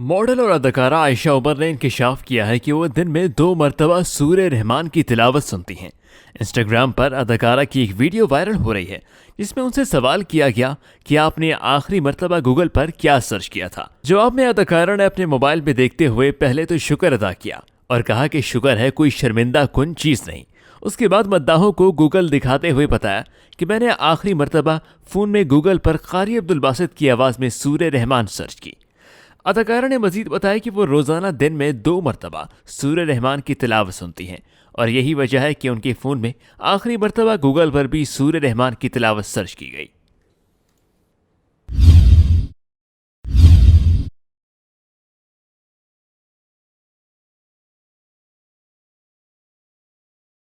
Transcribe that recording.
Model और अदाकारा आयशा उमर ने इंकशाफ किया है कि वो दिन में 2 मरतबा सूर्य रहमान की तिलावत सुनती हैं। इंस्टाग्राम पर अदाकारा की एक वीडियो वायरल हो रही है जिसमें उनसे सवाल किया गया कि आपने आखिरी मरतबा गूगल पर क्या सर्च किया था। जवाब में अदाकारा ने अपने मोबाइल में देखते हुए पहले तो शुक्र अदा किया और कहा कि शुक्र है कोई शर्मिंदा कुन चीज़ नहीं। उसके बाद मद्दाहों को गूगल दिखाते हुए बताया कि मैंने आखिरी मरतबा फ़ोन में गूगल पर कारी अब्दुल बासित की आवाज़ में सूर्य रहमान सर्च की। अदाकारा ने मजीद बताया कि वो रोज़ाना दिन में 2 मरतबा सूर्य रहमान की तिलावत सुनती हैं और यही वजह है कि उनके फ़ोन में आखिरी मरतबा गूगल पर भी सूर्य रहमान की तिलावत सर्च की गई।